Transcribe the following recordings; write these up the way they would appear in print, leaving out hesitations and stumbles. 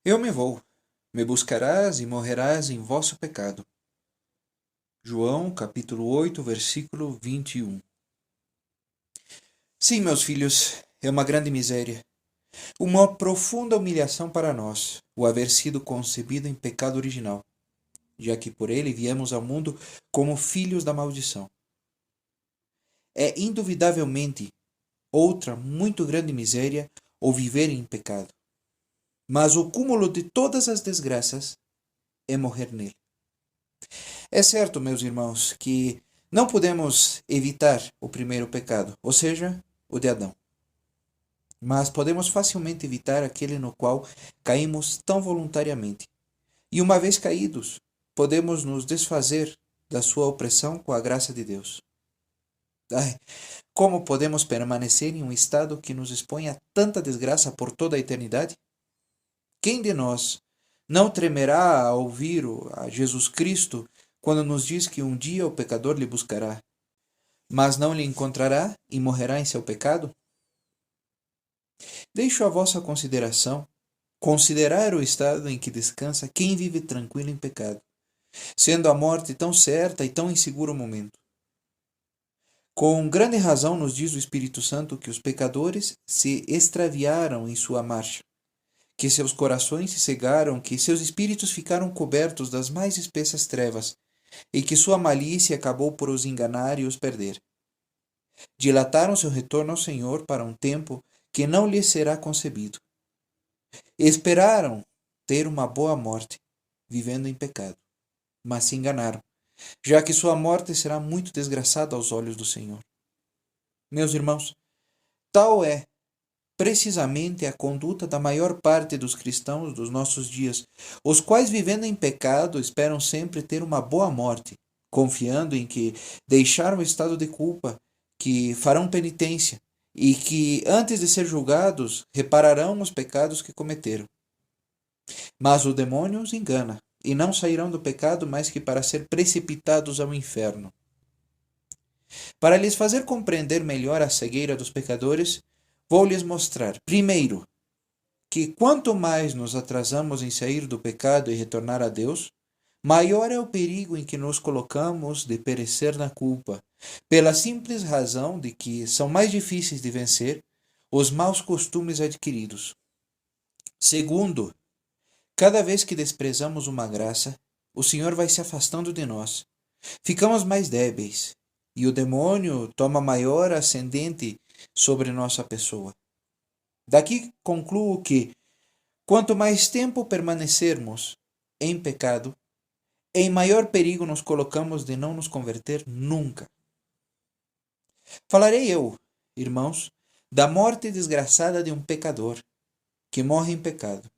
Eu me buscarás e morrerás em vosso pecado. João, capítulo 8, versículo 21. Sim, meus filhos, é uma grande miséria, uma profunda humilhação para nós, o haver sido concebido em pecado original, já que por ele viemos ao mundo como filhos da maldição. É induvidavelmente outra muito grande miséria o viver em pecado. Mas o cúmulo de todas as desgraças é morrer nele. É certo, meus irmãos, que não podemos evitar o primeiro pecado, ou seja, o de Adão. Mas podemos facilmente evitar aquele no qual caímos tão voluntariamente. E uma vez caídos, podemos nos desfazer da sua opressão com a graça de Deus. Ai, como podemos permanecer em um estado que nos expõe a tanta desgraça por toda a eternidade? Quem de nós não tremerá ao ouvir a Jesus Cristo quando nos diz que um dia o pecador lhe buscará, mas não lhe encontrará e morrerá em seu pecado? Deixo a vossa consideração considerar o estado em que descansa quem vive tranquilo em pecado, sendo a morte tão certa e tão inseguro momento. Com grande razão nos diz o Espírito Santo que os pecadores se extraviaram em sua marcha, que seus corações se cegaram, que seus espíritos ficaram cobertos das mais espessas trevas, e que sua malícia acabou por os enganar e os perder. Dilataram seu retorno ao Senhor para um tempo que não lhes será concebido. Esperaram ter uma boa morte, vivendo em pecado, mas se enganaram, já que sua morte será muito desgraçada aos olhos do Senhor. Meus irmãos, tal é precisamente a conduta da maior parte dos cristãos dos nossos dias, os quais, vivendo em pecado, esperam sempre ter uma boa morte, confiando em que deixaram o estado de culpa, que farão penitência e que, antes de ser julgados, repararão os pecados que cometeram. Mas o demônio os engana, e não sairão do pecado mais que para ser precipitados ao inferno. Para lhes fazer compreender melhor a cegueira dos pecadores, vou lhes mostrar, primeiro, que quanto mais nos atrasamos em sair do pecado e retornar a Deus, maior é o perigo em que nos colocamos de perecer na culpa, pela simples razão de que são mais difíceis de vencer os maus costumes adquiridos. Segundo, cada vez que desprezamos uma graça, o Senhor vai se afastando de nós. Ficamos mais débeis, e o demônio toma maior ascendente sobre nossa pessoa. Daqui concluo que, quanto mais tempo permanecermos em pecado, em maior perigo nos colocamos de não nos converter nunca. Falarei eu, irmãos, da morte desgraçada de um pecador que morre em pecado.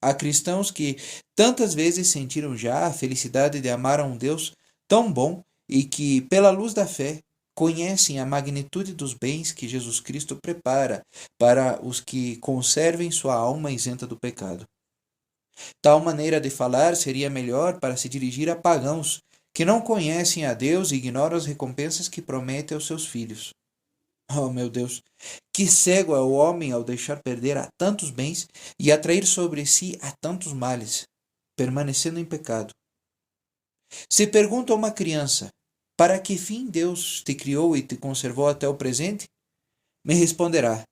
Há cristãos que tantas vezes sentiram já a felicidade de amar a um Deus tão bom e que, pela luz da fé, conhecem a magnitude dos bens que Jesus Cristo prepara para os que conservem sua alma isenta do pecado. Tal maneira de falar seria melhor para se dirigir a pagãos que não conhecem a Deus e ignoram as recompensas que promete aos seus filhos. Oh, meu Deus, que cego é o homem ao deixar perder a tantos bens e atrair sobre si a tantos males, permanecendo em pecado. Se pergunta a uma criança, para que fim Deus te criou e te conservou até o presente? Me responderá,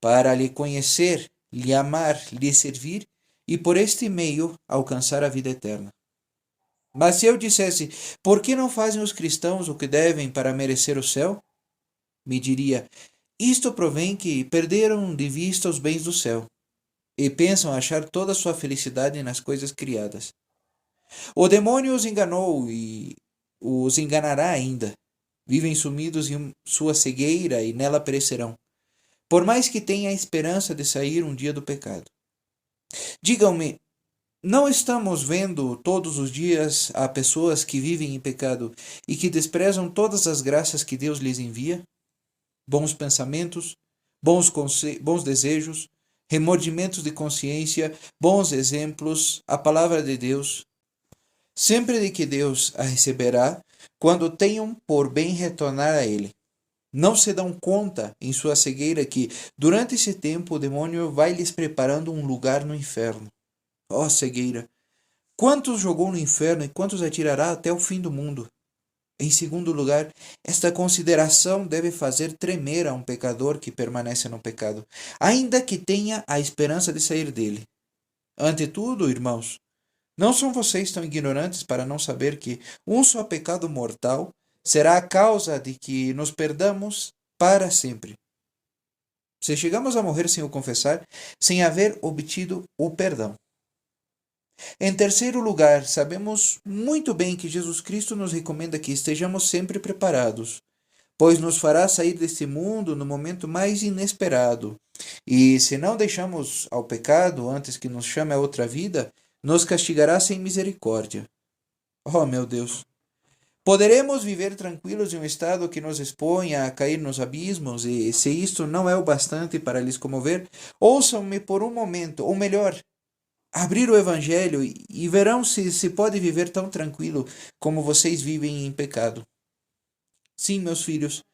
para lhe conhecer, lhe amar, lhe servir e por este meio alcançar a vida eterna. Mas se eu dissesse, por que não fazem os cristãos o que devem para merecer o céu? Me diria, isto provém que perderam de vista os bens do céu e pensam achar toda a sua felicidade nas coisas criadas. O demônio os enganou e os enganará ainda. Vivem sumidos em sua cegueira e nela perecerão, por mais que tenha a esperança de sair um dia do pecado. Digam-me, não estamos vendo todos os dias a pessoas que vivem em pecado e que desprezam todas as graças que Deus lhes envia? Bons pensamentos, bons desejos, remordimentos de consciência, bons exemplos, a palavra de Deus, sempre de que Deus a receberá quando tenham por bem retornar a Ele. Não se dão conta, em sua cegueira, que, durante esse tempo, o demônio vai lhes preparando um lugar no inferno. Ó cegueira! Quantos jogou no inferno e quantos atirará até o fim do mundo? Em segundo lugar, esta consideração deve fazer tremer a um pecador que permanece no pecado, ainda que tenha a esperança de sair dele. Ante tudo, irmãos, não são vocês tão ignorantes para não saber que um só pecado mortal será a causa de que nos perdamos para sempre. Se chegamos a morrer sem o confessar, sem haver obtido o perdão. Em terceiro lugar, sabemos muito bem que Jesus Cristo nos recomenda que estejamos sempre preparados, pois nos fará sair deste mundo no momento mais inesperado. E se não deixamos ao pecado antes que nos chame a outra vida, nos castigará sem misericórdia. Oh, meu Deus! Poderemos viver tranquilos em um estado que nos exponha a cair nos abismos, e se isto não é o bastante para lhes comover, ouçam-me por um momento, ou melhor, abrir o Evangelho e verão se pode viver tão tranquilo como vocês vivem em pecado. Sim, meus filhos,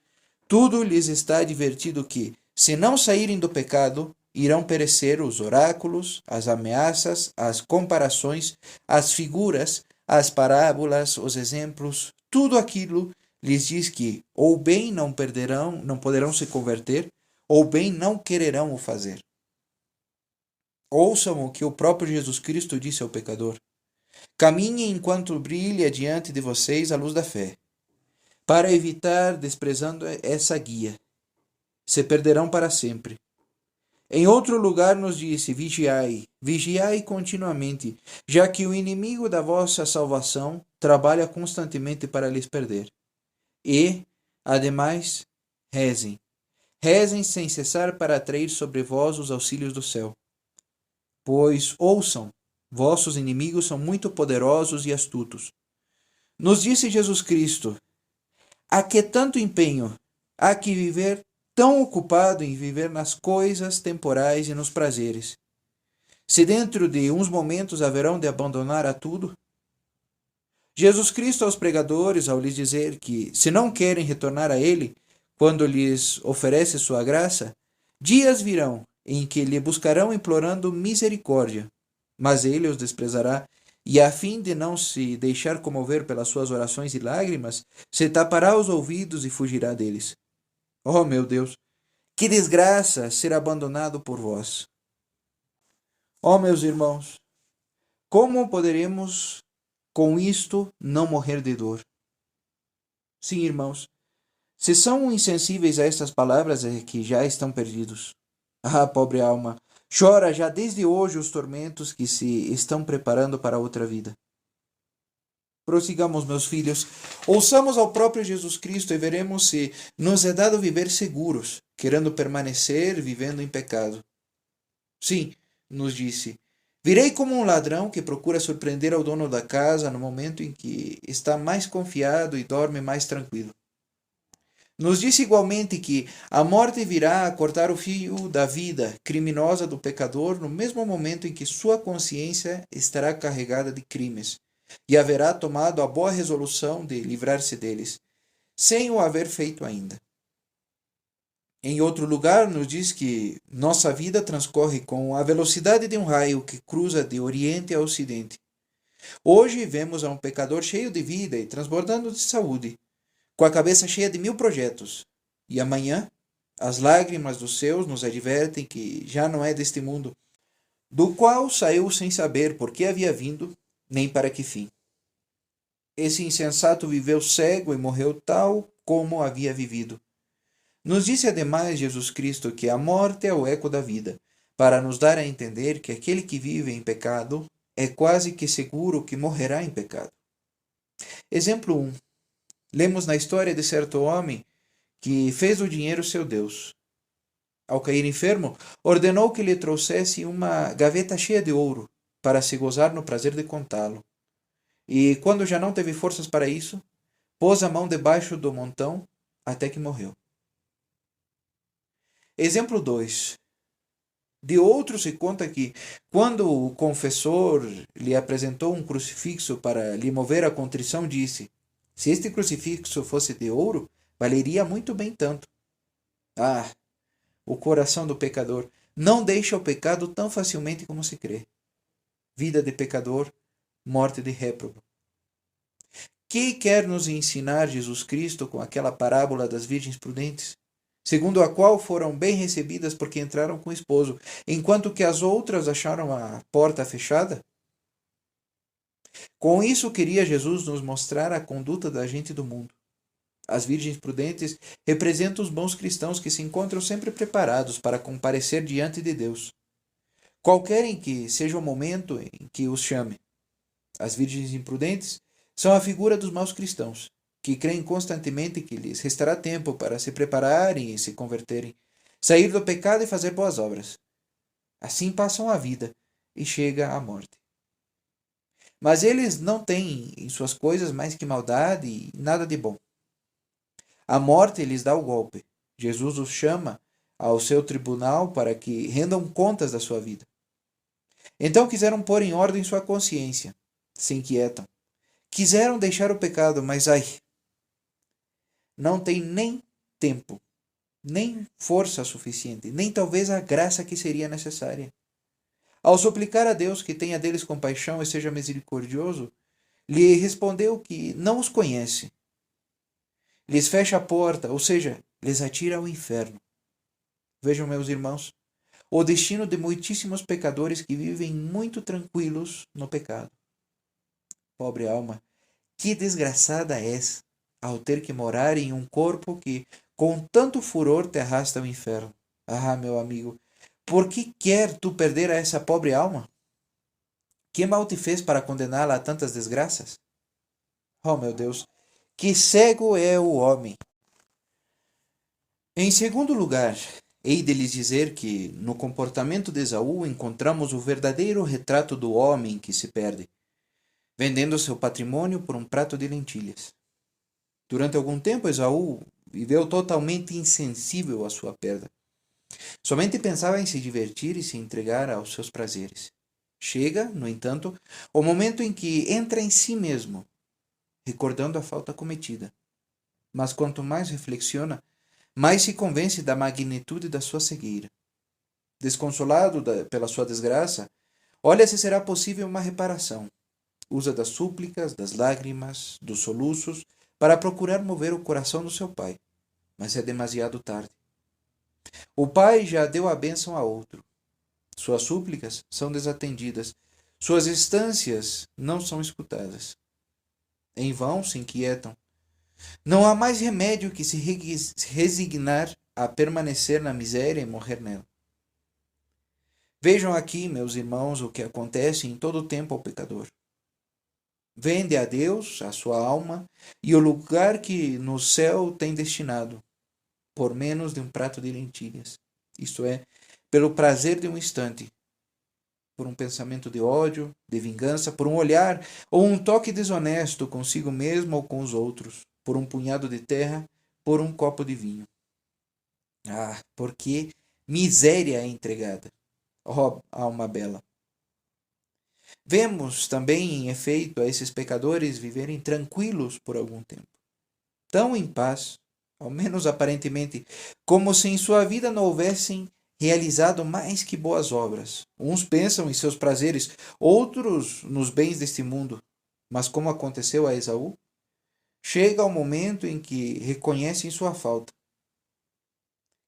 tudo lhes está advertido que, se não saírem do pecado, irão perecer os oráculos, as ameaças, as comparações, as figuras, as parábolas, os exemplos, tudo aquilo lhes diz que ou bem não perderão, não poderão se converter, ou bem não quererão o fazer. Ouçam o que o próprio Jesus Cristo disse ao pecador: caminhem enquanto brilha diante de vocês a luz da fé, para evitar desprezando essa guia. Se perderão para sempre. Em outro lugar nos disse: vigiai, vigiai continuamente, já que o inimigo da vossa salvação trabalha constantemente para lhes perder. E, ademais, rezem. Rezem sem cessar para atrair sobre vós os auxílios do céu. Pois, ouçam, vossos inimigos são muito poderosos e astutos. Nos disse Jesus Cristo: a que tanto empenho? Há que viver tão ocupado em viver nas coisas temporais e nos prazeres. Se dentro de uns momentos haverão de abandonar a tudo? Jesus Cristo aos pregadores, ao lhes dizer que, se não querem retornar a Ele, quando lhes oferece sua graça, dias virão em que lhe buscarão implorando misericórdia, mas Ele os desprezará, e a fim de não se deixar comover pelas suas orações e lágrimas, se tapará os ouvidos e fugirá deles. Oh, meu Deus, que desgraça ser abandonado por vós! Oh, meus irmãos, como poderemos com isto não morrer de dor? Sim, irmãos, se são insensíveis a estas palavras é que já estão perdidos. Ah, pobre alma, chora já desde hoje os tormentos que se estão preparando para outra vida. Prossigamos, meus filhos, ouçamos ao próprio Jesus Cristo e veremos se nos é dado viver seguros, querendo permanecer vivendo em pecado. Sim, nos disse, virei como um ladrão que procura surpreender ao dono da casa no momento em que está mais confiado e dorme mais tranquilo. Nos disse igualmente que a morte virá a cortar o fio da vida criminosa do pecador no mesmo momento em que sua consciência estará carregada de crimes e haverá tomado a boa resolução de livrar-se deles, sem o haver feito ainda. Em outro lugar, nos diz que nossa vida transcorre com a velocidade de um raio que cruza de oriente a ocidente. Hoje vemos a um pecador cheio de vida e transbordando de saúde, com a cabeça cheia de 1000 projetos. E amanhã, as lágrimas dos seus nos advertem que já não é deste mundo, do qual saiu sem saber por que havia vindo, nem para que fim. Esse insensato viveu cego e morreu tal como havia vivido. Nos disse ademais Jesus Cristo que a morte é o eco da vida, para nos dar a entender que aquele que vive em pecado é quase que seguro que morrerá em pecado. Exemplo 1. Lemos na história de certo homem que fez o dinheiro seu Deus. Ao cair enfermo, ordenou que lhe trouxesse uma gaveta cheia de ouro, para se gozar no prazer de contá-lo. E, quando já não teve forças para isso, pôs a mão debaixo do montão até que morreu. Exemplo 2. De outro se conta que, quando o confessor lhe apresentou um crucifixo para lhe mover a contrição, disse: se este crucifixo fosse de ouro, valeria muito bem tanto. Ah, o coração do pecador não deixa o pecado tão facilmente como se crê. vida de pecador, morte de réprobo. Que quer nos ensinar Jesus Cristo com aquela parábola das virgens prudentes, segundo a qual foram bem recebidas porque entraram com o esposo, enquanto que as outras acharam a porta fechada? Com isso queria Jesus nos mostrar a conduta da gente do mundo. As virgens prudentes representam os bons cristãos que se encontram sempre preparados para comparecer diante de Deus, qualquer em que seja o momento em que os chame. As virgens imprudentes são a figura dos maus cristãos, que creem constantemente que lhes restará tempo para se prepararem e se converterem, sair do pecado e fazer boas obras. Assim passam a vida e chega a morte. Mas eles não têm em suas coisas mais que maldade e nada de bom. A morte lhes dá o golpe. Jesus os chama ao seu tribunal para que rendam contas da sua vida. Então quiseram pôr em ordem sua consciência. Se inquietam. Quiseram deixar o pecado, mas ai, não tem nem tempo, nem força suficiente, nem talvez a graça que seria necessária. Ao suplicar a Deus que tenha deles compaixão e seja misericordioso, lhe respondeu que não os conhece. Lhes fecha a porta, ou seja, lhes atira ao inferno. Vejam, meus irmãos, o destino de muitíssimos pecadores que vivem muito tranquilos no pecado. Pobre alma, que desgraçada és ao ter que morar em um corpo que, com tanto furor, te arrasta ao inferno. Ah, meu amigo, por que quer tu perder a essa pobre alma? Que mal te fez para condená-la a tantas desgraças? Oh, meu Deus, que cego é o homem! Em segundo lugar, hei de lhes dizer que, no comportamento de Esaú, encontramos o verdadeiro retrato do homem que se perde, vendendo seu patrimônio por um prato de lentilhas. Durante algum tempo, Esaú viveu totalmente insensível à sua perda. Somente pensava em se divertir e se entregar aos seus prazeres. Chega, no entanto, o momento em que entra em si mesmo, recordando a falta cometida. Mas quanto mais reflexiona, mais se convence da magnitude da sua cegueira. Desconsolado pela sua desgraça, olha se será possível uma reparação. Usa das súplicas, das lágrimas, dos soluços, para procurar mover o coração do seu pai. Mas é demasiado tarde. O pai já deu a bênção a outro. Suas súplicas são desatendidas. Suas instâncias não são escutadas. Em vão se inquietam. Não há mais remédio que se resignar a permanecer na miséria e morrer nela. Vejam aqui, meus irmãos, o que acontece em todo o tempo ao pecador. Vende a Deus a sua alma e o lugar que no céu tem destinado, por menos de um prato de lentilhas. Isto é, pelo prazer de um instante, por um pensamento de ódio, de vingança, por um olhar ou um toque desonesto consigo mesmo ou com os outros, por um punhado de terra, por um copo de vinho. Ah, porque miséria é entregada, ó alma bela. Vemos também, em efeito, a esses pecadores viverem tranquilos por algum tempo, tão em paz, ao menos aparentemente, como se em sua vida não houvessem realizado mais que boas obras. Uns pensam em seus prazeres, outros nos bens deste mundo. Mas como aconteceu a Esaú, chega o momento em que reconhecem sua falta.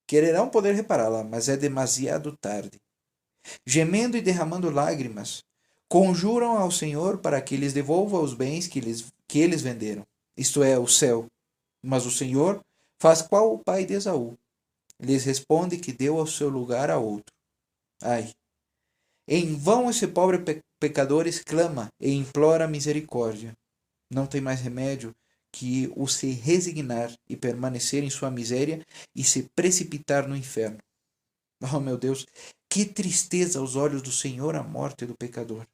Quererão poder repará-la, mas é demasiado tarde. Gemendo e derramando lágrimas, conjuram ao Senhor para que lhes devolva os bens que eles venderam, isto é, o céu. Mas o Senhor faz qual o pai de Esaú. Lhes responde que deu ao seu lugar a outro. Ai! Em vão esse pobre pecador exclama e implora misericórdia. Não tem mais remédio que o se resignar e permanecer em sua miséria e se precipitar no inferno. Oh, meu Deus, que tristeza aos olhos do Senhor a morte do pecador.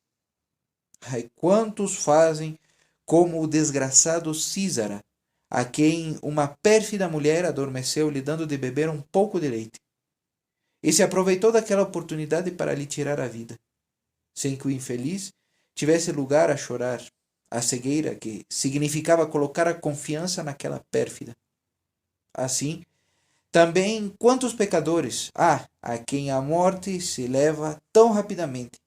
Ai, quantos fazem como o desgraçado Císara, a quem uma pérfida mulher adormeceu lhe dando de beber um pouco de leite. E se aproveitou daquela oportunidade para lhe tirar a vida, sem que o infeliz tivesse lugar a chorar, a cegueira que significava colocar a confiança naquela pérfida. Assim, também quantos pecadores há a quem a morte se leva tão rapidamente,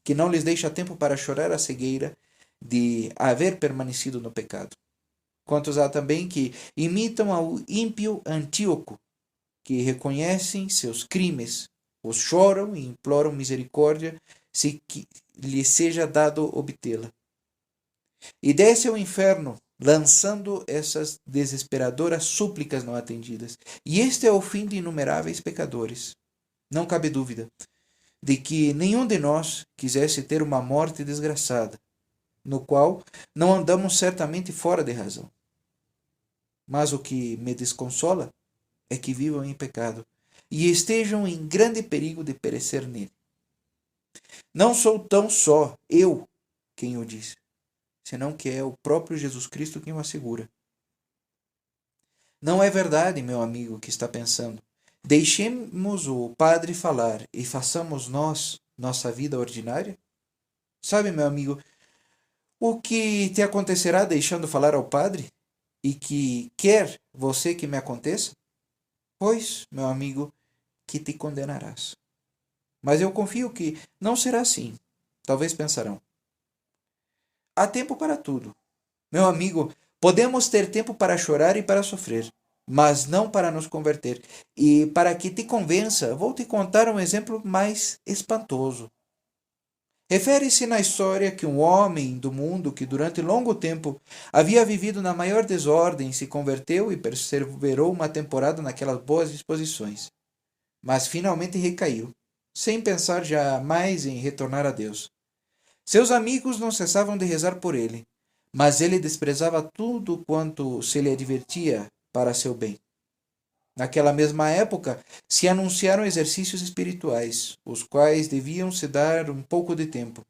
que não lhes deixa tempo para chorar a cegueira de haver permanecido no pecado. Quantos há também que imitam ao ímpio Antíoco, que reconhecem seus crimes, os choram e imploram misericórdia, se que lhe seja dado obtê-la. E desce ao inferno, lançando essas desesperadoras súplicas não atendidas. E este é o fim de inumeráveis pecadores. Não cabe dúvida de que nenhum de nós quisesse ter uma morte desgraçada, no qual não andamos certamente fora de razão. Mas o que me desconsola é que vivam em pecado e estejam em grande perigo de perecer nele. Não sou tão só eu quem o diz, senão que é o próprio Jesus Cristo quem o assegura. Não é verdade, meu amigo, que está pensando. Deixemos o Padre falar e façamos nós nossa vida ordinária? Sabe, meu amigo, o que te acontecerá deixando falar ao Padre? E que quer você que me aconteça? Pois, meu amigo, que te condenarás. Mas eu confio que não será assim. Talvez pensarão. Há tempo para tudo. Meu amigo, podemos ter tempo para chorar e para sofrer, mas não para nos converter. E para que te convença, vou te contar um exemplo mais espantoso. Refere-se na história que um homem do mundo que durante longo tempo havia vivido na maior desordem se converteu e perseverou uma temporada naquelas boas disposições, mas finalmente recaiu, sem pensar jamais em retornar a Deus. Seus amigos não cessavam de rezar por ele, mas ele desprezava tudo quanto se lhe advertia para seu bem. Naquela mesma época, se anunciaram exercícios espirituais, os quais deviam se dar um pouco de tempo.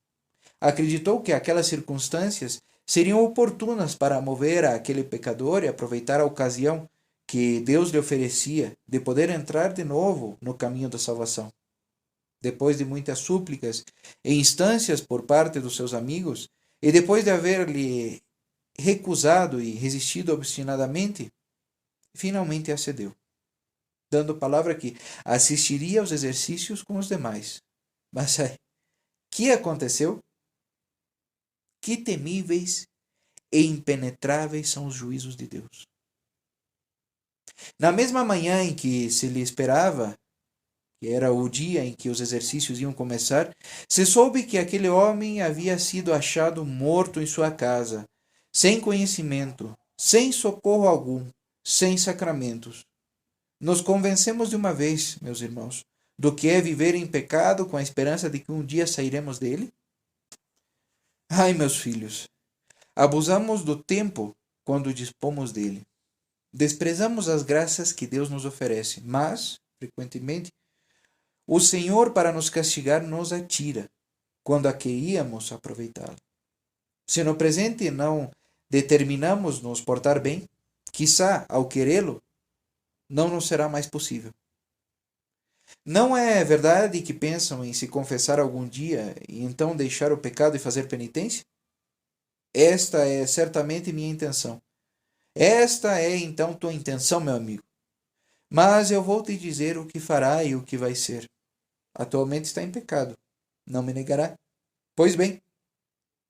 Acreditou que aquelas circunstâncias seriam oportunas para mover aquele pecador e aproveitar a ocasião que Deus lhe oferecia de poder entrar de novo no caminho da salvação. Depois de muitas súplicas e instâncias por parte dos seus amigos, e depois de haver-lhe recusado e resistido obstinadamente, finalmente acedeu, dando palavra que assistiria aos exercícios com os demais. Mas aí, que aconteceu? Que temíveis e impenetráveis são os juízos de Deus. Na mesma manhã em que se lhe esperava, que era o dia em que os exercícios iam começar, se soube que aquele homem havia sido achado morto em sua casa, sem conhecimento, sem socorro algum, sem sacramentos. Nos convencemos de uma vez, meus irmãos, do que é viver em pecado com a esperança de que um dia sairemos dele? Ai, meus filhos, abusamos do tempo quando dispomos dele. Desprezamos as graças que Deus nos oferece, mas, frequentemente, o Senhor, para nos castigar, nos atira, quando a queríamos aproveitá-la. Se no presente não determinamos nos portar bem, quiçá, ao querê-lo, não nos será mais possível. Não é verdade que pensam em se confessar algum dia e então deixar o pecado e fazer penitência? Esta é certamente minha intenção. Esta é então tua intenção, meu amigo. Mas eu vou te dizer o que fará e o que vai ser. Atualmente está em pecado. Não me negará. Pois bem,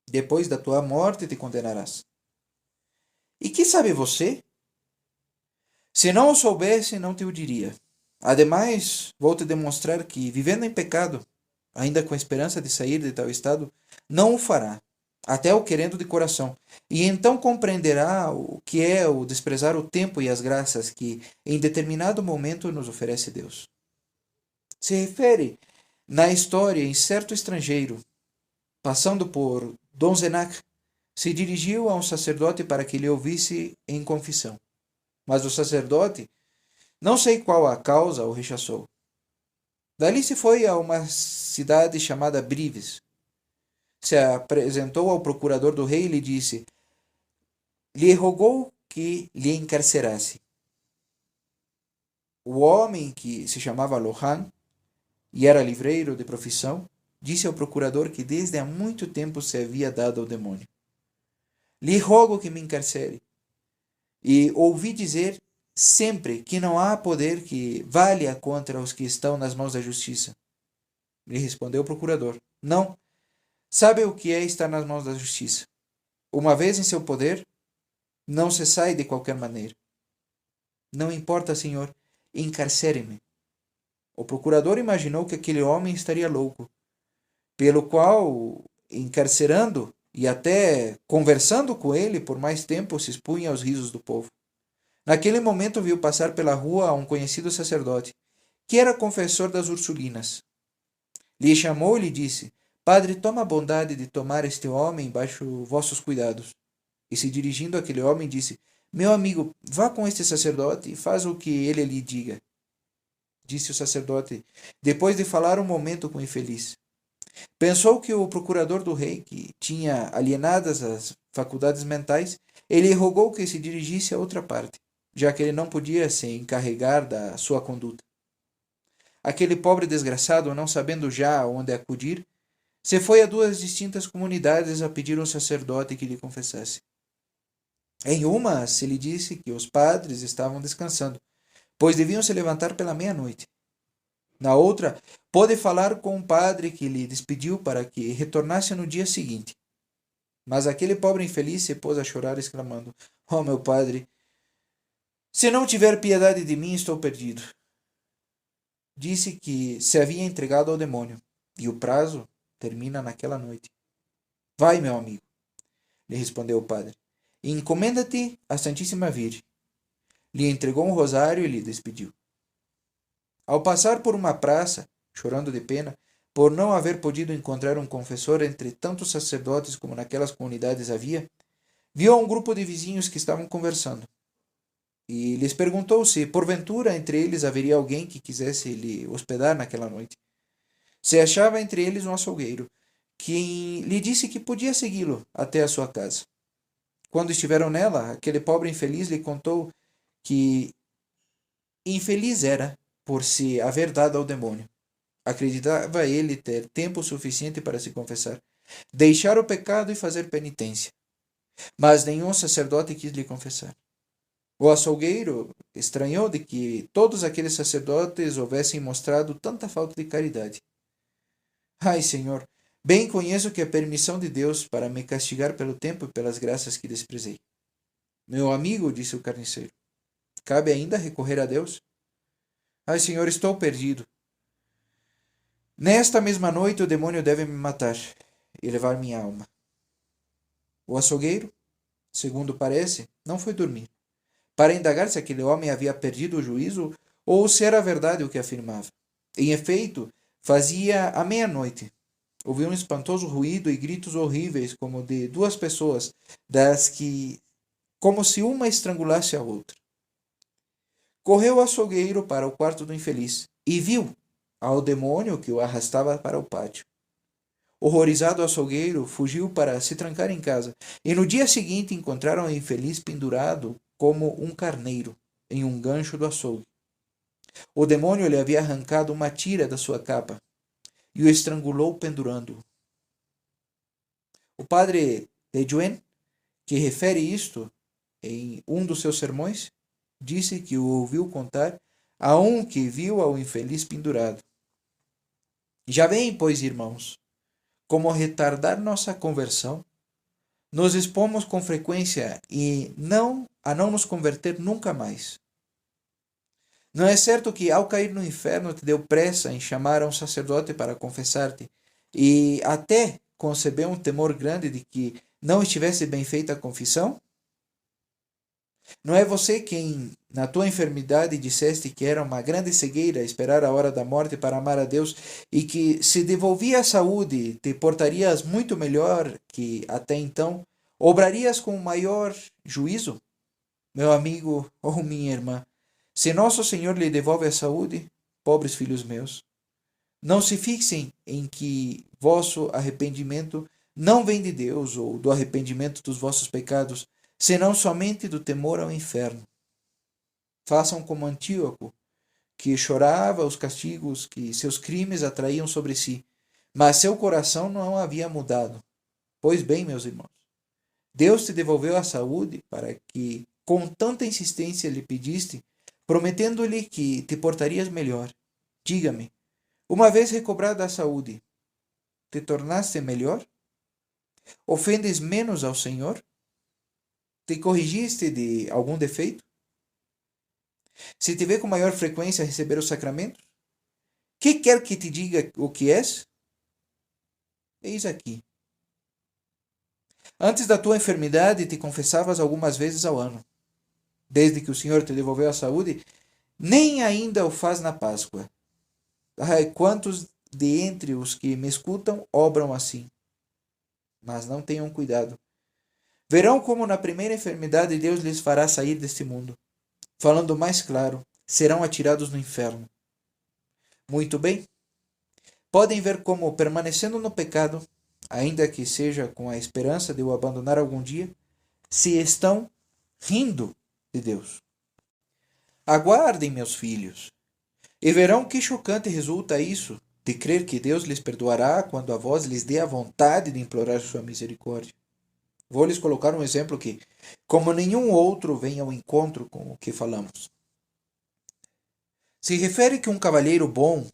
depois da tua morte te condenarás. E que sabe você? Se não o soubesse, não te o diria. Ademais, vou te demonstrar que, vivendo em pecado, ainda com a esperança de sair de tal estado, não o fará, até o querendo de coração. E então compreenderá o que é o desprezar o tempo e as graças que, em determinado momento, nos oferece Deus. Se refere na história em certo estrangeiro, passando por Dom Zenac, se dirigiu a um sacerdote para que lhe ouvisse em confissão. Mas o sacerdote, não sei qual a causa, o rechaçou. Dali se foi a uma cidade chamada Brives. Se apresentou ao procurador do rei e lhe disse, lhe rogou que lhe encarcerasse. O homem, que se chamava Lohan e era livreiro de profissão, disse ao procurador que desde há muito tempo se havia dado ao demônio. Lhe rogo que me encarcere. E ouvi dizer sempre que não há poder que valha contra os que estão nas mãos da justiça. Lhe respondeu o procurador, não, Sabe o que é estar nas mãos da justiça. Uma vez em seu poder, não se sai de qualquer maneira. Não importa, senhor, encarcere-me. O procurador imaginou que aquele homem estaria louco, pelo qual, encarcerando e até conversando com ele por mais tempo, se expunha aos risos do povo. Naquele momento viu passar pela rua um conhecido sacerdote, que era confessor das Ursulinas. Lhe chamou e lhe disse: Padre, toma a bondade de tomar este homem baixo vossos cuidados. E se dirigindo àquele homem, disse: Meu amigo, vá com este sacerdote e faz o que ele lhe diga. Disse o sacerdote, depois de falar um momento com o infeliz. Pensou que o procurador do rei, que tinha alienadas as faculdades mentais, ele rogou que se dirigisse a outra parte, já que ele não podia se encarregar da sua conduta. Aquele pobre desgraçado, não sabendo já onde acudir, se foi a duas distintas comunidades a pedir um sacerdote que lhe confessasse. Em uma, se lhe disse que os padres estavam descansando, pois deviam se levantar pela meia-noite. Na outra, pôde falar com um padre que lhe despediu para que retornasse no dia seguinte. Mas aquele pobre infeliz se pôs a chorar, exclamando: Oh, meu padre, se não tiver piedade de mim, estou perdido. Disse que se havia entregado ao demônio, e o prazo termina naquela noite. Vai, meu amigo, lhe respondeu o padre, e encomenda-te à Santíssima Virgem. Lhe entregou um rosário e lhe despediu. Ao passar por uma praça, chorando de pena, por não haver podido encontrar um confessor entre tantos sacerdotes como naquelas comunidades havia, viu um grupo de vizinhos que estavam conversando. E lhes perguntou se, porventura, entre eles haveria alguém que quisesse lhe hospedar naquela noite. Se achava entre eles um açougueiro, que lhe disse que podia segui-lo até a sua casa. Quando estiveram nela, aquele pobre infeliz lhe contou que infeliz era por se haver dado ao demônio. Acreditava ele ter tempo suficiente para se confessar, deixar o pecado e fazer penitência. Mas nenhum sacerdote quis lhe confessar. O açougueiro estranhou de que todos aqueles sacerdotes houvessem mostrado tanta falta de caridade. Ai, Senhor, bem conheço que é permissão de Deus para me castigar pelo tempo e pelas graças que desprezei. Meu amigo, disse o carniceiro, cabe ainda recorrer a Deus? Ai, Senhor, estou perdido. Nesta mesma noite o demônio deve me matar e levar minha alma. O açougueiro, segundo parece, não foi dormir, para indagar se aquele homem havia perdido o juízo ou se era verdade o que afirmava. Em efeito, fazia a meia-noite. Ouviu um espantoso ruído e gritos horríveis, como de duas pessoas, como se uma estrangulasse a outra. Correu o açougueiro para o quarto do infeliz e viu ao demônio que o arrastava para o pátio. Horrorizado, o açougueiro fugiu para se trancar em casa, e no dia seguinte encontraram o infeliz pendurado como um carneiro em um gancho do açougue. O demônio lhe havia arrancado uma tira da sua capa e o estrangulou pendurando-o. O padre Lejeune, que refere isto em um dos seus sermões, disse que o ouviu contar a um que viu ao infeliz pendurado. Já veem, pois, irmãos, como retardar nossa conversão, nos expomos com frequência a não nos converter nunca mais. Não é certo que, ao cair no inferno, te deu pressa em chamar a um sacerdote para confessar-te, e até concebeu um temor grande de que não estivesse bem feita a confissão? Não é você quem, na tua enfermidade, disseste que era uma grande cegueira esperar a hora da morte para amar a Deus e que, se devolvia a saúde, te portarias muito melhor que até então, obrarias com maior juízo? Meu amigo ou minha irmã, se nosso Senhor lhe devolve a saúde, pobres filhos meus, não se fixem em que vosso arrependimento não vem de Deus ou do arrependimento dos vossos pecados, senão somente do temor ao inferno. Façam como Antíoco, que chorava os castigos que seus crimes atraíam sobre si, mas seu coração não havia mudado. Pois bem, meus irmãos, Deus te devolveu a saúde para que, com tanta insistência, lhe pediste, prometendo-lhe que te portarias melhor. Diga-me, uma vez recobrada a saúde, te tornaste melhor? Ofendes menos ao Senhor? Te corrigiste de algum defeito? Se te vê com maior frequência receber os sacramentos? Que quer que te diga o que és? Eis aqui. Antes da tua enfermidade, te confessavas algumas vezes ao ano. Desde que o Senhor te devolveu a saúde, nem ainda o faz na Páscoa. Ai, quantos de entre os que me escutam obram assim? Mas não tenham cuidado. Verão como na primeira enfermidade Deus lhes fará sair deste mundo. Falando mais claro, serão atirados no inferno. Muito bem. Podem ver como, permanecendo no pecado, ainda que seja com a esperança de o abandonar algum dia, se estão rindo de Deus. Aguardem, meus filhos, e verão que chocante resulta isso de crer que Deus lhes perdoará quando a vós lhes dê a vontade de implorar sua misericórdia. Vou lhes colocar um exemplo que, como nenhum outro, vem ao encontro com o que falamos. Se refere que um cavalheiro bom,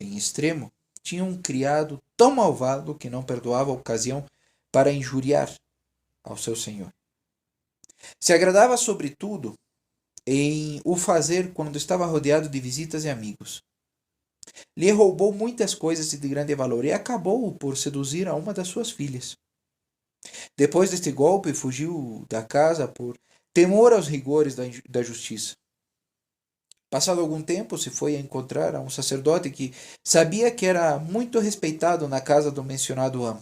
em extremo, tinha um criado tão malvado que não perdoava a ocasião para injuriar ao seu senhor. Se agradava, sobretudo, em o fazer quando estava rodeado de visitas e amigos. Lhe roubou muitas coisas de grande valor e acabou por seduzir a uma das suas filhas. Depois deste golpe, fugiu da casa por temor aos rigores da justiça. Passado algum tempo, se foi a encontrar a um sacerdote que sabia que era muito respeitado na casa do mencionado amo.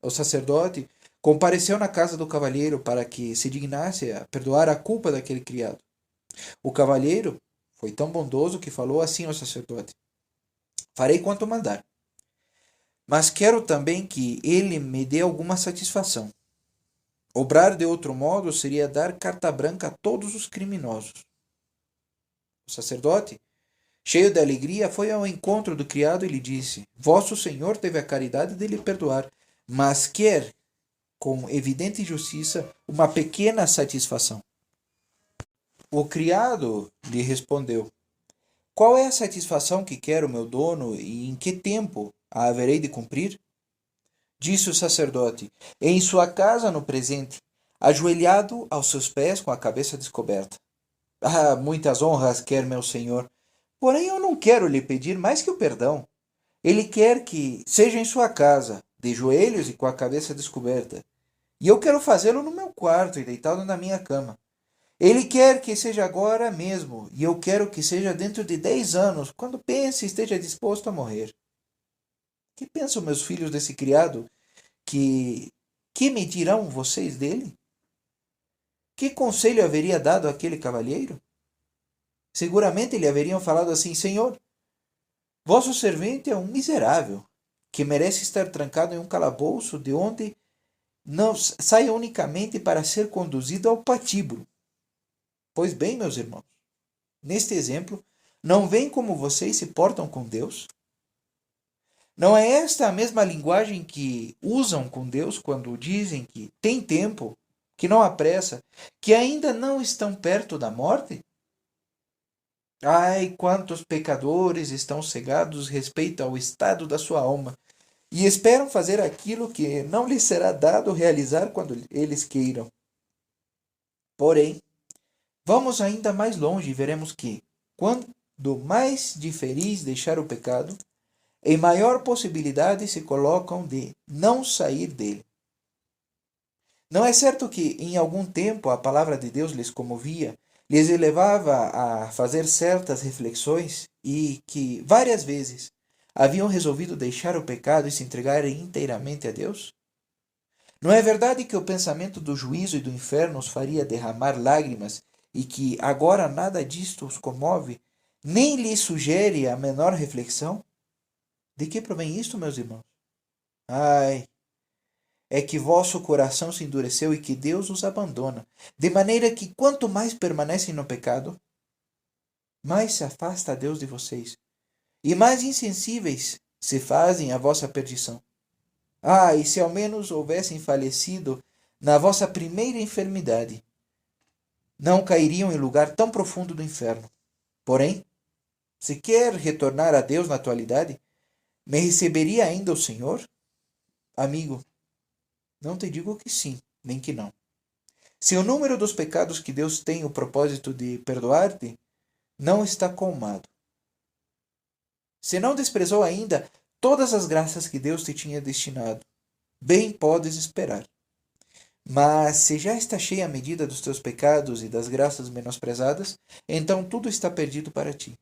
O sacerdote compareceu na casa do cavalheiro para que se dignasse a perdoar a culpa daquele criado. O cavalheiro foi tão bondoso que falou assim ao sacerdote: farei quanto mandar, mas quero também que ele me dê alguma satisfação. Obrar de outro modo seria dar carta branca a todos os criminosos. O sacerdote, cheio de alegria, foi ao encontro do criado e lhe disse: vosso senhor teve a caridade de lhe perdoar, mas quer, com evidente justiça, uma pequena satisfação. O criado lhe respondeu: qual é a satisfação que quer o meu dono e em que tempo a haverei de cumprir? Disse o sacerdote: em sua casa no presente, ajoelhado aos seus pés com a cabeça descoberta. Ah, muitas honras quer meu senhor, porém eu não quero lhe pedir mais que o perdão. Ele quer que seja em sua casa, de joelhos e com a cabeça descoberta. E eu quero fazê-lo no meu quarto e deitado na minha cama. Ele quer que seja agora mesmo, e eu quero que seja dentro de 10 anos, quando pense e esteja disposto a morrer. Que pensam meus filhos desse criado? Que me dirão vocês dele? Que conselho haveria dado àquele cavalheiro? Seguramente lhe haveriam falado assim: Senhor, vosso servente é um miserável, que merece estar trancado em um calabouço de onde não saia unicamente para ser conduzido ao patíbulo. Pois bem, meus irmãos, neste exemplo, não veem como vocês se portam com Deus? Não é esta a mesma linguagem que usam com Deus quando dizem que tem tempo, que não há pressa, que ainda não estão perto da morte? Ai, quantos pecadores estão cegados respeito ao estado da sua alma e esperam fazer aquilo que não lhes será dado realizar quando eles queiram. Porém, vamos ainda mais longe e veremos que, quando mais diferis deixar o pecado, em maior possibilidade se colocam de não sair dele. Não é certo que, em algum tempo, a palavra de Deus lhes comovia, lhes elevava a fazer certas reflexões e que, várias vezes, haviam resolvido deixar o pecado e se entregarem inteiramente a Deus? Não é verdade que o pensamento do juízo e do inferno os faria derramar lágrimas e que agora nada disto os comove, nem lhes sugere a menor reflexão? De que provém isto, meus irmãos? Ai, é que vosso coração se endureceu e que Deus os abandona, de maneira que quanto mais permanecem no pecado, mais se afasta a Deus de vocês, e mais insensíveis se fazem à vossa perdição. Ah, e se ao menos houvessem falecido na vossa primeira enfermidade, não cairiam em lugar tão profundo do inferno. Porém, se quer retornar a Deus na atualidade, me receberia ainda o Senhor? Amigo, Não te digo que sim, nem que não. Se o número dos pecados que Deus tem o propósito de perdoar-te não está colmado. Se não desprezou ainda todas as graças que Deus te tinha destinado, bem podes esperar. Mas se já está cheia a medida dos teus pecados e das graças menosprezadas, então tudo está perdido para ti.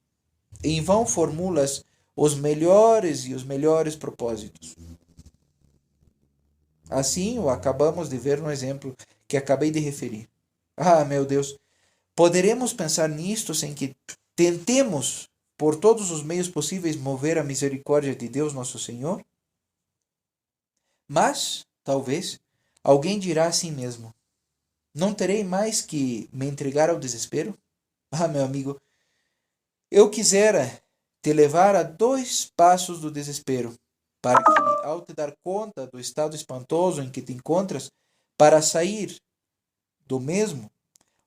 Em vão formulas os melhores propósitos. Assim o acabamos de ver no exemplo que acabei de referir. Ah, meu Deus, poderemos pensar nisto sem que tentemos, por todos os meios possíveis, mover a misericórdia de Deus nosso Senhor? Mas, talvez, alguém dirá assim mesmo: não terei mais que me entregar ao desespero? Ah, meu amigo, eu quisera te levar a 2 passos do desespero, para que, ao te dar conta do estado espantoso em que te encontras, para sair do mesmo,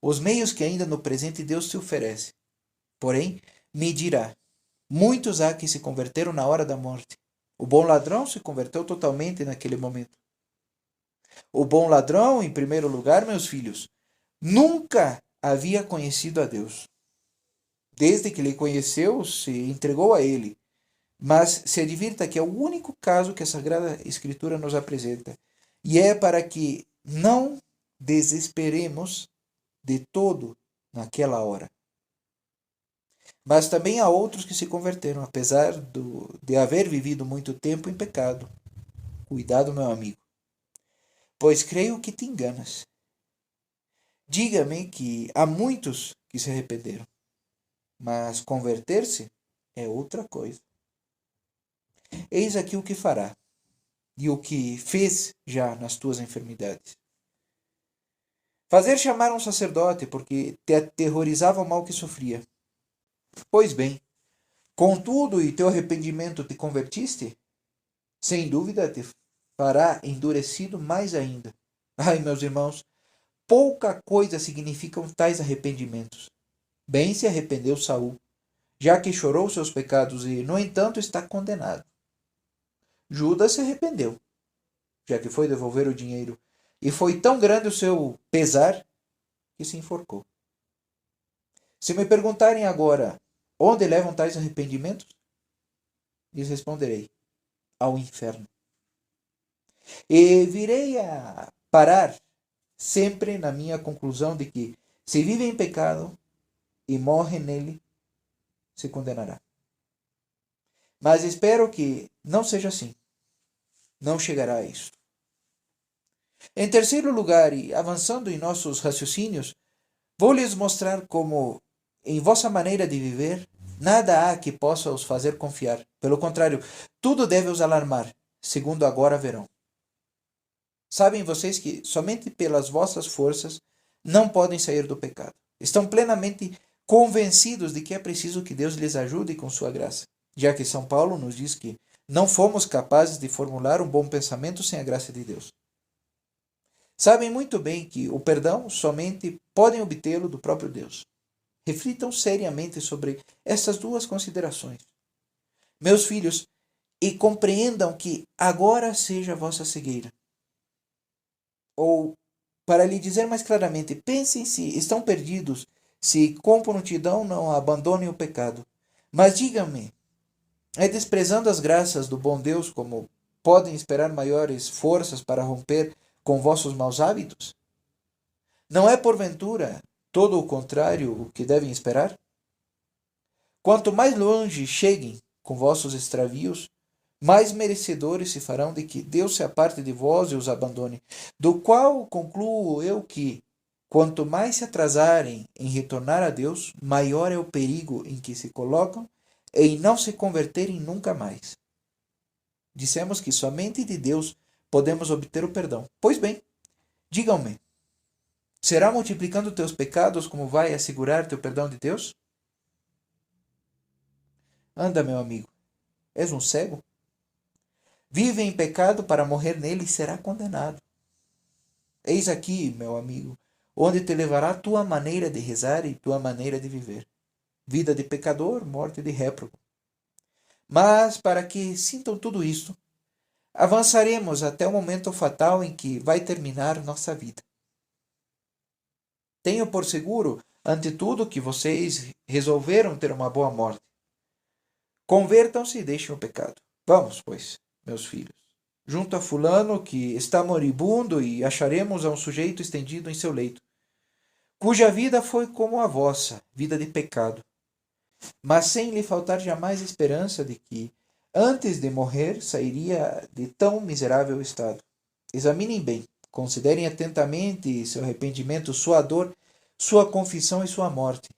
os meios que ainda no presente Deus te oferece. Porém, me dirá: muitos há que se converteram na hora da morte. O bom ladrão se converteu totalmente naquele momento. O bom ladrão, em primeiro lugar, meus filhos, nunca havia conhecido a Deus. Desde que lhe conheceu, se entregou a ele. Mas se advirta que é o único caso que a Sagrada Escritura nos apresenta. E é para que não desesperemos de todo naquela hora. Mas também há outros que se converteram, apesar de haver vivido muito tempo em pecado. Cuidado, meu amigo, pois creio que te enganas. Diga-me que há muitos que se arrependeram, mas converter-se é outra coisa. Eis aqui o que fará, e o que fez já nas tuas enfermidades. Fazer chamar um sacerdote, porque te aterrorizava o mal que sofria. Pois bem, contudo, e teu arrependimento te convertiste? Sem dúvida te fará endurecido mais ainda. Ai, meus irmãos, pouca coisa significam tais arrependimentos. Bem se arrependeu Saul, já que chorou seus pecados e, no entanto, está condenado. Judas se arrependeu, já que foi devolver o dinheiro, e foi tão grande o seu pesar que se enforcou. Se me perguntarem agora onde levam tais arrependimentos, lhes responderei: ao inferno. E virei a parar sempre na minha conclusão de que, se vive em pecado e morre nele, se condenará. Mas espero que não seja assim. Não chegará a isto. Em terceiro lugar, e avançando em nossos raciocínios, vou lhes mostrar como, em vossa maneira de viver, nada há que possa os fazer confiar. Pelo contrário, tudo deve os alarmar, segundo agora verão. Sabem vocês que somente pelas vossas forças não podem sair do pecado. Estão plenamente convencidos de que é preciso que Deus lhes ajude com sua graça, já que São Paulo nos diz que não fomos capazes de formular um bom pensamento sem a graça de Deus. Sabem muito bem que o perdão somente podem obtê-lo do próprio Deus. Reflitam seriamente sobre essas 2 considerações. Meus filhos, e compreendam que agora seja a vossa cegueira. Ou, para lhe dizer mais claramente, pensem se estão perdidos, se com prontidão não abandonem o pecado. Mas digam-me, é desprezando as graças do bom Deus como podem esperar maiores forças para romper com vossos maus hábitos? Não é, porventura, todo o contrário o que devem esperar? Quanto mais longe cheguem com vossos extravios, mais merecedores se farão de que Deus se aparte de vós e os abandone. Do qual concluo eu que, quanto mais se atrasarem em retornar a Deus, maior é o perigo em que se colocam em não se converterem nunca mais. Dissemos que somente de Deus podemos obter o perdão. Pois bem, digam-me, será multiplicando teus pecados como vai assegurar teu perdão de Deus? Anda, meu amigo, és um cego? Vive em pecado para morrer nele e será condenado. Eis aqui, meu amigo, onde te levará tua maneira de rezar e tua maneira de viver. Vida de pecador, morte de réprobo. Mas, para que sintam tudo isto, avançaremos até o momento fatal em que vai terminar nossa vida. Tenho por seguro, ante tudo, que vocês resolveram ter uma boa morte. Convertam-se e deixem o pecado. Vamos, pois, meus filhos, junto a fulano que está moribundo, e acharemos a um sujeito estendido em seu leito, cuja vida foi como a vossa, vida de pecado, mas sem lhe faltar jamais esperança de que, antes de morrer, sairia de tão miserável estado. Examinem bem, considerem atentamente seu arrependimento, sua dor, sua confissão e sua morte.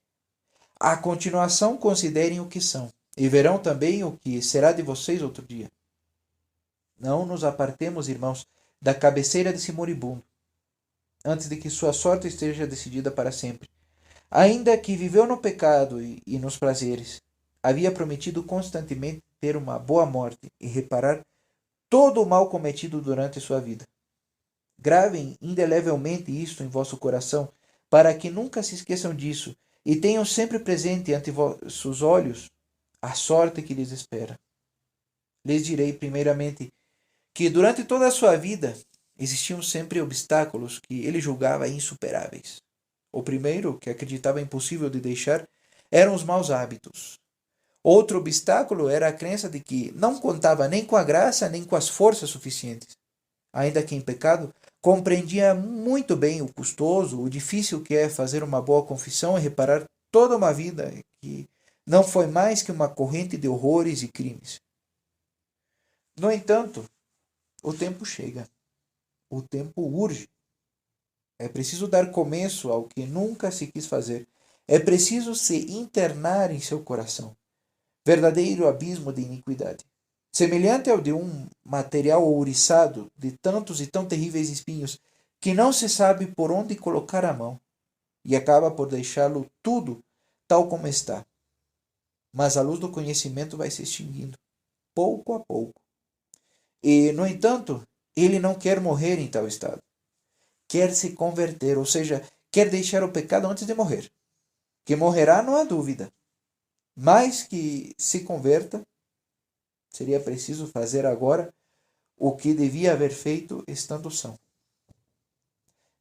À continuação, considerem o que são, e verão também o que será de vocês outro dia. Não nos apartemos, irmãos, da cabeceira desse moribundo, antes de que sua sorte esteja decidida para sempre. Ainda que viveu no pecado e nos prazeres, havia prometido constantemente ter uma boa morte e reparar todo o mal cometido durante sua vida. Gravem indelevelmente isto em vosso coração, para que nunca se esqueçam disso e tenham sempre presente ante vossos olhos a sorte que lhes espera. Lhes direi, primeiramente, que durante toda a sua vida existiam sempre obstáculos que ele julgava insuperáveis. O primeiro, que acreditava impossível de deixar, eram os maus hábitos. Outro obstáculo era a crença de que não contava nem com a graça nem com as forças suficientes. Ainda que em pecado, compreendia muito bem o custoso, o difícil que é fazer uma boa confissão e reparar toda uma vida que não foi mais que uma corrente de horrores e crimes. No entanto, o tempo chega. O tempo urge. É preciso dar começo ao que nunca se quis fazer. É preciso se internar em seu coração. Verdadeiro abismo de iniquidade. Semelhante ao de um material ouriçado de tantos e tão terríveis espinhos, que não se sabe por onde colocar a mão, e acaba por deixá-lo tudo tal como está. Mas a luz do conhecimento vai se extinguindo, pouco a pouco. E, no entanto, ele não quer morrer em tal estado. Quer se converter, ou seja, quer deixar o pecado antes de morrer. Que morrerá, não há dúvida. Mas que se converta, seria preciso fazer agora o que devia haver feito estando são.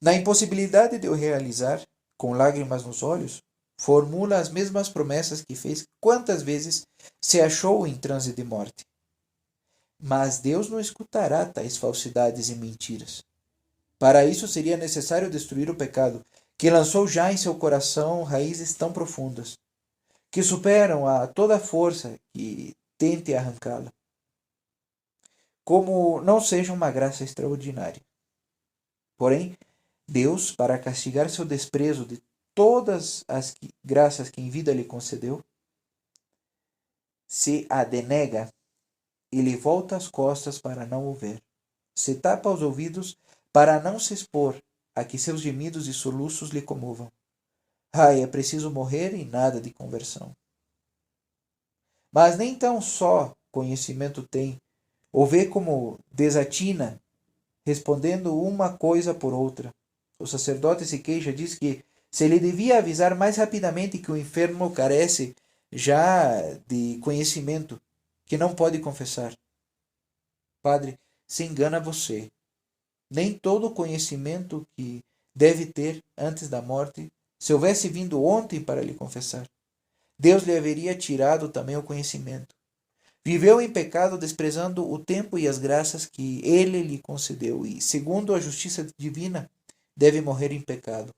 Na impossibilidade de o realizar, com lágrimas nos olhos, formula as mesmas promessas que fez quantas vezes se achou em transe de morte. Mas Deus não escutará tais falsidades e mentiras. Para isso seria necessário destruir o pecado, que lançou já em seu coração raízes tão profundas, que superam a toda força que tente arrancá-la. Como não seja uma graça extraordinária. Porém, Deus, para castigar seu desprezo de todas as graças que em vida lhe concedeu, se a denega e lhe volta as costas para não o ver. Se tapa os ouvidos para não se expor a que seus gemidos e soluços lhe comovam. Ai, é preciso morrer e nada de conversão. Mas nem tão só conhecimento tem, ou vê como desatina, respondendo uma coisa por outra. O sacerdote se queixa, diz que se lhe devia avisar mais rapidamente que o enfermo carece já de conhecimento, que não pode confessar. Padre, se engana você. Nem todo o conhecimento que deve ter antes da morte, se houvesse vindo ontem para lhe confessar, Deus lhe haveria tirado também o conhecimento. Viveu em pecado, desprezando o tempo e as graças que ele lhe concedeu, e, segundo a justiça divina, deve morrer em pecado.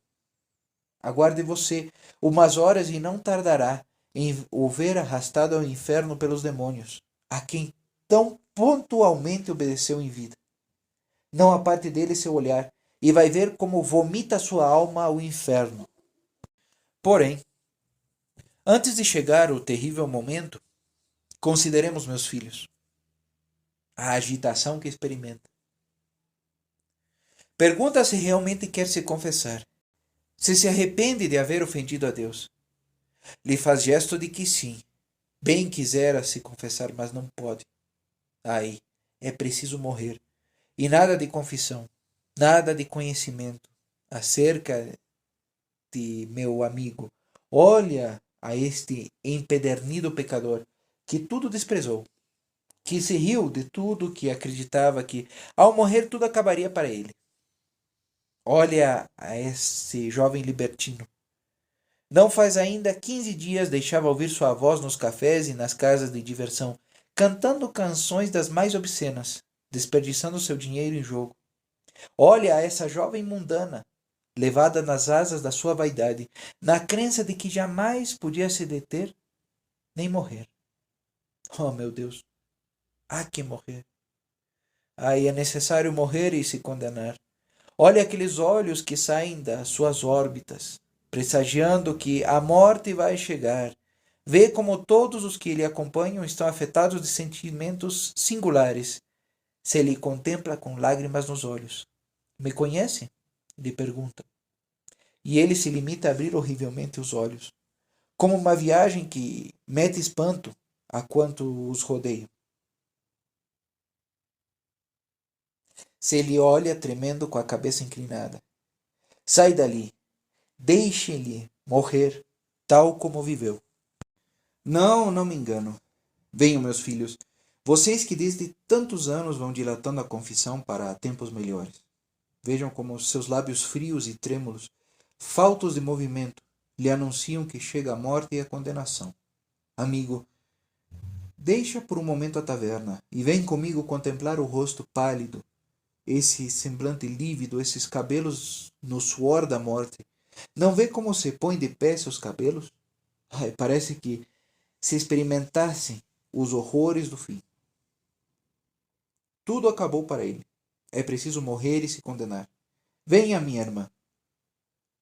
Aguarde você umas horas e não tardará em o ver arrastado ao inferno pelos demônios, a quem tão pontualmente obedeceu em vida. Não aparte dele seu olhar, e vai ver como vomita sua alma ao inferno. Porém, antes de chegar o terrível momento, consideremos, meus filhos, a agitação que experimenta. Pergunta se realmente quer se confessar, se arrepende de haver ofendido a Deus. Lhe faz gesto de que sim, bem quisera se confessar, mas não pode. Ai, é preciso morrer. E nada de confissão, nada de conhecimento acerca de meu amigo. Olha a este empedernido pecador que tudo desprezou, que se riu de tudo, que acreditava que ao morrer tudo acabaria para ele. Olha a esse jovem libertino. Não faz ainda 15 dias deixava ouvir sua voz nos cafés e nas casas de diversão, cantando canções das mais obscenas, desperdiçando seu dinheiro em jogo. Olha a essa jovem mundana, levada nas asas da sua vaidade, na crença de que jamais podia se deter nem morrer. Oh, meu Deus, há que morrer. Aí é necessário morrer e se condenar. Olha aqueles olhos que saem das suas órbitas, pressagiando que a morte vai chegar. Vê como todos os que lhe acompanham estão afetados de sentimentos singulares. Se lhe contempla com lágrimas nos olhos. Me conhece? Lhe pergunta. E ele se limita a abrir horrivelmente os olhos, como uma viagem que mete espanto a quanto os rodeiam. Se ele olha tremendo com a cabeça inclinada. Sai dali, deixe-lhe morrer tal como viveu. Não, não me engano. Venham, meus filhos, vocês que desde tantos anos vão dilatando a confissão para tempos melhores. Vejam como seus lábios frios e trêmulos, faltos de movimento, lhe anunciam que chega a morte e a condenação. Amigo, deixa por um momento a taverna e vem comigo contemplar o rosto pálido, esse semblante lívido, esses cabelos no suor da morte. Não vê como se põe de pé seus cabelos? Ai, parece que se experimentassem os horrores do fim. Tudo acabou para ele. É preciso morrer e se condenar. Venha, minha irmã.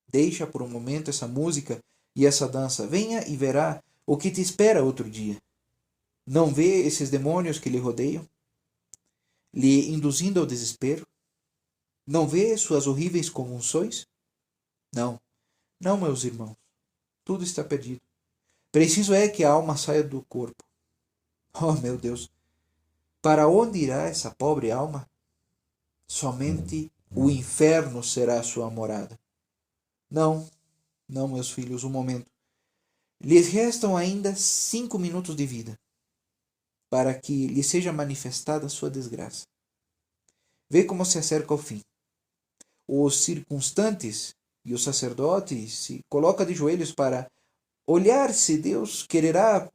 Deixa por um momento essa música e essa dança. Venha e verá o que te espera outro dia. Não vê esses demônios que lhe rodeiam, lhe induzindo ao desespero? Não vê suas horríveis convulsões? Não, não, meus irmãos. Tudo está perdido. Preciso é que a alma saia do corpo. Oh, meu Deus! Para onde irá essa pobre alma? Somente o inferno será sua morada. Não, não, meus filhos, um momento. Lhes restam ainda 5 minutos de vida, para que lhe seja manifestada sua desgraça. Vê como se acerca o fim. Os circunstantes e o sacerdote se coloca de joelhos para olhar se Deus quererá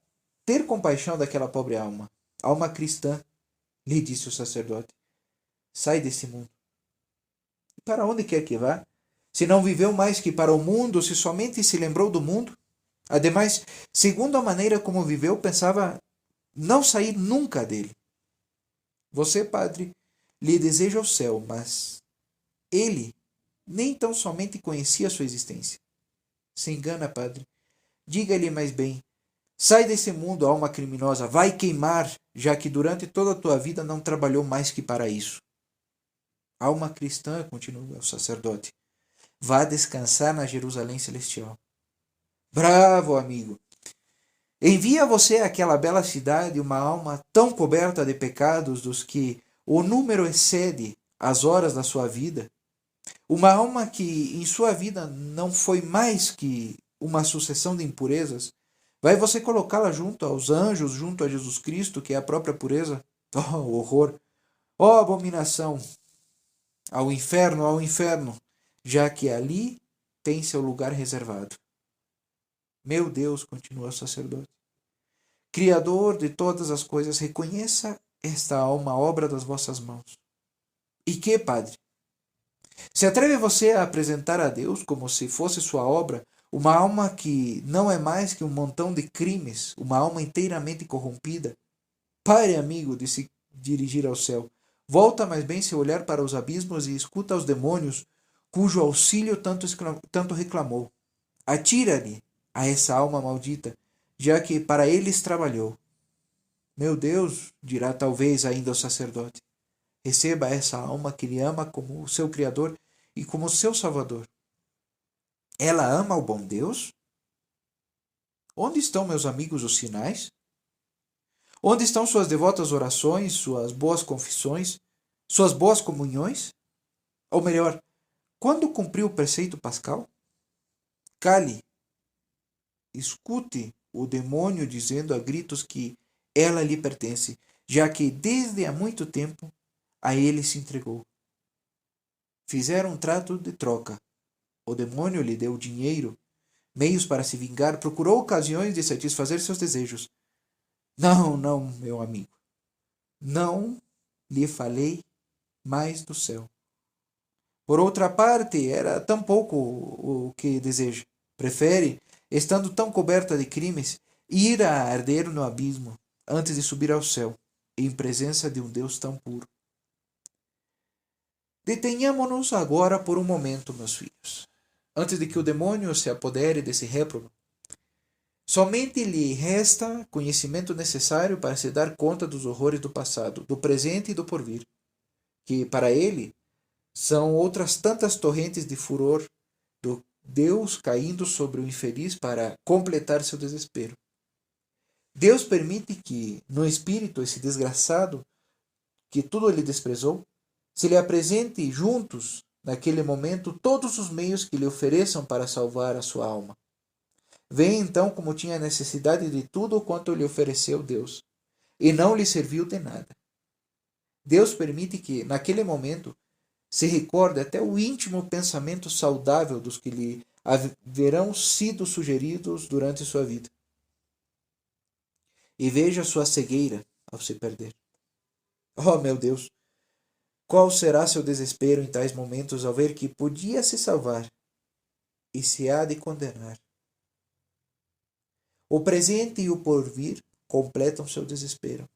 ter compaixão daquela pobre alma. Alma cristã, lhe disse o sacerdote. Sai desse mundo. E para onde quer que vá? Se não viveu mais que para o mundo, se somente se lembrou do mundo? Ademais, segundo a maneira como viveu, pensava não sair nunca dele. Você, padre, lhe deseja o céu, mas ele nem tão somente conhecia sua existência. Se engana, padre. Diga-lhe mais bem. Sai desse mundo, alma criminosa. Vai queimar, já que durante toda a tua vida não trabalhou mais que para isso. Alma cristã, continua o sacerdote. Vá descansar na Jerusalém celestial. Bravo, amigo. Envia você àquela bela cidade uma alma tão coberta de pecados dos que o número excede as horas da sua vida. Uma alma que em sua vida não foi mais que uma sucessão de impurezas. Vai você colocá-la junto aos anjos, junto a Jesus Cristo, que é a própria pureza? Oh, horror! Oh, abominação! Ao inferno, já que ali tem seu lugar reservado. Meu Deus, continua o sacerdote, Criador de todas as coisas, reconheça esta alma obra das vossas mãos. E que, padre? Se atreve você a apresentar a Deus como se fosse sua obra uma alma que não é mais que um montão de crimes, uma alma inteiramente corrompida? Pare, amigo, de se dirigir ao céu. Volta mais bem seu olhar para os abismos e escuta os demônios, cujo auxílio tanto reclamou. Atira-lhe a essa alma maldita, já que para eles trabalhou. Meu Deus, dirá talvez ainda o sacerdote, receba essa alma que lhe ama como o seu Criador e como o seu Salvador. Ela ama o bom Deus? Onde estão, meus amigos, os sinais? Onde estão suas devotas orações, suas boas confissões, suas boas comunhões? Ou melhor, quando cumpriu o preceito pascal? Cale, escute o demônio dizendo a gritos que ela lhe pertence. já que desde há muito tempo a ele se entregou. Fizeram um trato de troca. O demônio lhe deu dinheiro, meios para se vingar, procurou ocasiões de satisfazer seus desejos. Não, não, meu amigo. Não lhe falei mais do céu. Por outra parte, era tão pouco o que deseja. Prefere, estando tão coberta de crimes, ir a arder no abismo antes de subir ao céu, em presença de um Deus tão puro. Detenhamo-nos agora por um momento, meus filhos, antes de que o demônio se apodere desse réprobo. Somente lhe resta conhecimento necessário para se dar conta dos horrores do passado, do presente e do porvir, que, para ele, são outras tantas torrentes de furor do Deus caindo sobre o infeliz para completar seu desespero. Deus permite que, no espírito, esse desgraçado, que tudo lhe desprezou, se lhe apresente juntos, naquele momento, todos os meios que lhe ofereçam para salvar a sua alma. Vê então como tinha necessidade de tudo quanto lhe ofereceu Deus, e não lhe serviu de nada. Deus permite que, naquele momento, se recorde até o íntimo pensamento saudável dos que lhe haverão sido sugeridos durante sua vida. E veja sua cegueira ao se perder. Oh, meu Deus! Qual será seu desespero em tais momentos ao ver que podia se salvar e se há de condenar? O presente e o porvir completam seu desespero.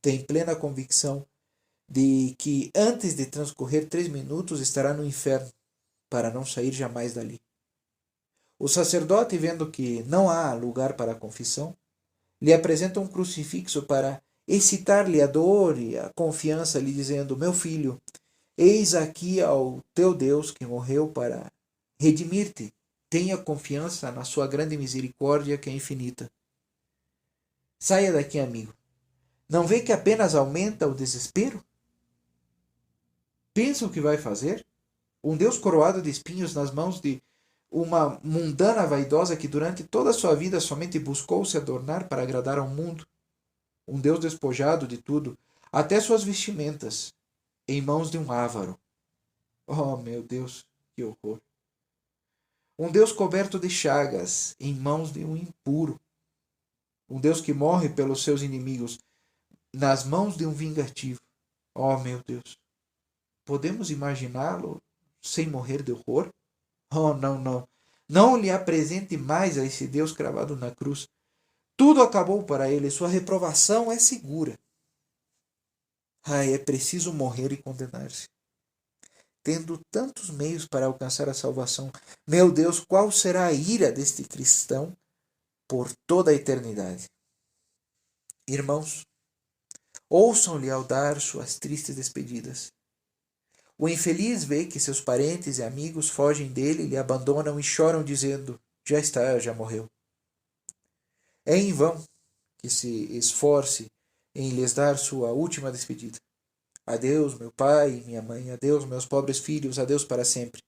Tem plena convicção de que antes de transcorrer 3 minutos estará no inferno, para não sair jamais dali. O sacerdote, vendo que não há lugar para a confissão, lhe apresenta um crucifixo para excitar-lhe a dor e a confiança, lhe dizendo: meu filho, eis aqui ao teu Deus que morreu para redimir-te. Tenha confiança na sua grande misericórdia, que é infinita. Saia daqui, amigo. Não vê que apenas aumenta o desespero? Pensa o que vai fazer? Um Deus coroado de espinhos nas mãos de uma mundana vaidosa que durante toda a sua vida somente buscou se adornar para agradar ao mundo. Um Deus despojado de tudo, até suas vestimentas, em mãos de um avaro. Oh, meu Deus, que horror! Um Deus coberto de chagas, em mãos de um impuro. Um Deus que morre pelos seus inimigos, nas mãos de um vingativo. Oh, meu Deus! Podemos imaginá-lo sem morrer de horror? Oh, não, não. Não lhe apresente mais a esse Deus cravado na cruz. Tudo acabou para ele. Sua reprovação é segura. Ai, é preciso morrer e condenar-se. Tendo tantos meios para alcançar a salvação, meu Deus, qual será a ira deste cristão por toda a eternidade? Irmãos, ouçam-lhe ao dar suas tristes despedidas. O infeliz vê que seus parentes e amigos fogem dele, lhe abandonam e choram, dizendo: já está, já morreu. É em vão que se esforce em lhes dar sua última despedida. Adeus, meu pai e minha mãe, adeus, meus pobres filhos, adeus para sempre.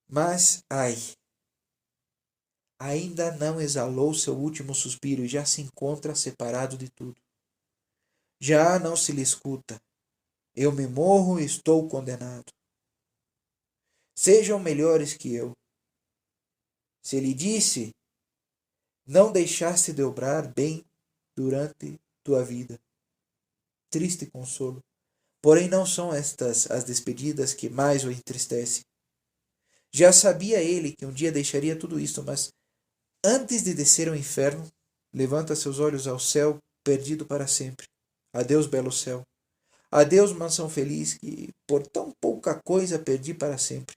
Mas, ai, ainda não exalou seu último suspiro e já se encontra separado de tudo. Já não se lhe escuta. Eu me morro e estou condenado. Sejam melhores que eu. Se lhe disse, não deixaste de obrar bem durante tua vida. Triste consolo. Porém, não são estas as despedidas que mais o entristecem. Já sabia ele que um dia deixaria tudo isto, mas antes de descer ao inferno, levanta seus olhos ao céu, perdido para sempre. Adeus, belo céu. Adeus, mansão feliz, que por tão pouca coisa perdi para sempre.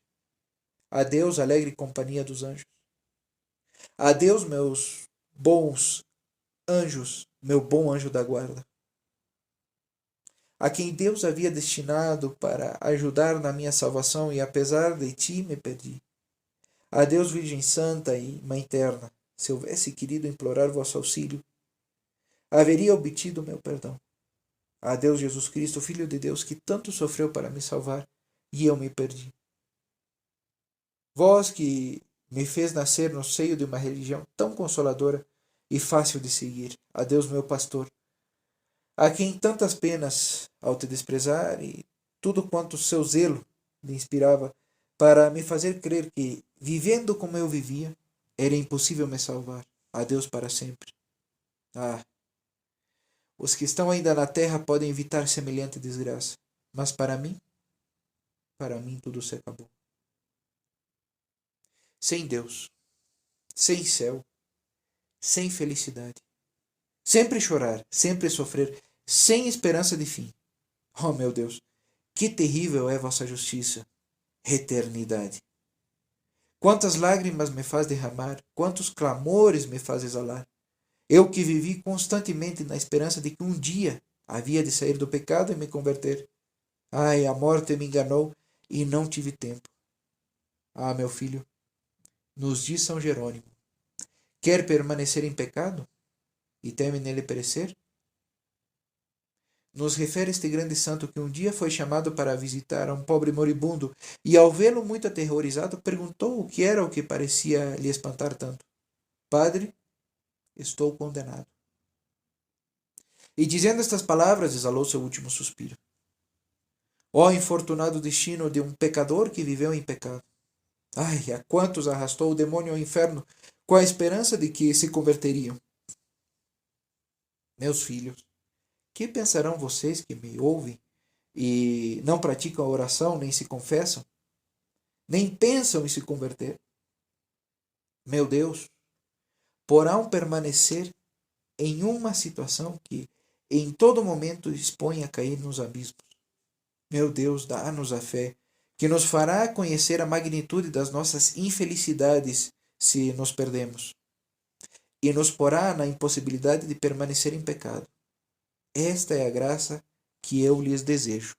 Adeus, alegre companhia dos anjos. Adeus, meus bons anjos, meu bom anjo da guarda, a quem Deus havia destinado para ajudar na minha salvação, e apesar de ti me perdi. Adeus, Virgem Santa e Mãe Terna, se houvesse querido implorar vosso auxílio, haveria obtido meu perdão. Adeus, Jesus Cristo, Filho de Deus, que tanto sofreu para me salvar, e eu me perdi. Vós que me fez nascer no seio de uma religião tão consoladora e fácil de seguir. Adeus, meu pastor. a quem tantas penas ao te desprezar e tudo quanto seu zelo me inspirava para me fazer crer que, vivendo como eu vivia, era impossível me salvar. Adeus para sempre. Ah, os que estão ainda na terra podem evitar semelhante desgraça, mas para mim tudo se acabou. Sem Deus, sem céu, sem felicidade. Sempre chorar, sempre sofrer, sem esperança de fim. Oh, meu Deus, que terrível é vossa justiça, eternidade. Quantas lágrimas me faz derramar, quantos clamores me faz exalar. Eu que vivi constantemente na esperança de que um dia havia de sair do pecado e me converter. Ai, a morte me enganou e não tive tempo. Ah, meu filho, nos diz São Jerônimo, quer permanecer em pecado e teme nele perecer? Nos refere este grande santo que um dia foi chamado para visitar a um pobre moribundo e, ao vê-lo muito aterrorizado, perguntou o que era o que parecia lhe espantar tanto. Padre, estou condenado. E dizendo estas palavras, exalou seu último suspiro. Ó infortunado destino de um pecador que viveu em pecado. Ai, a quantos arrastou o demônio ao inferno com a esperança de que se converteriam. Meus filhos, que pensarão vocês que me ouvem e não praticam a oração, nem se confessam, nem pensam em se converter? Meu Deus, porão permanecer em uma situação que em todo momento expõe a cair nos abismos. Meu Deus, dá-nos a fé, que nos fará conhecer a magnitude das nossas infelicidades se nos perdemos, e nos porá na impossibilidade de permanecer em pecado. Esta é a graça que eu lhes desejo.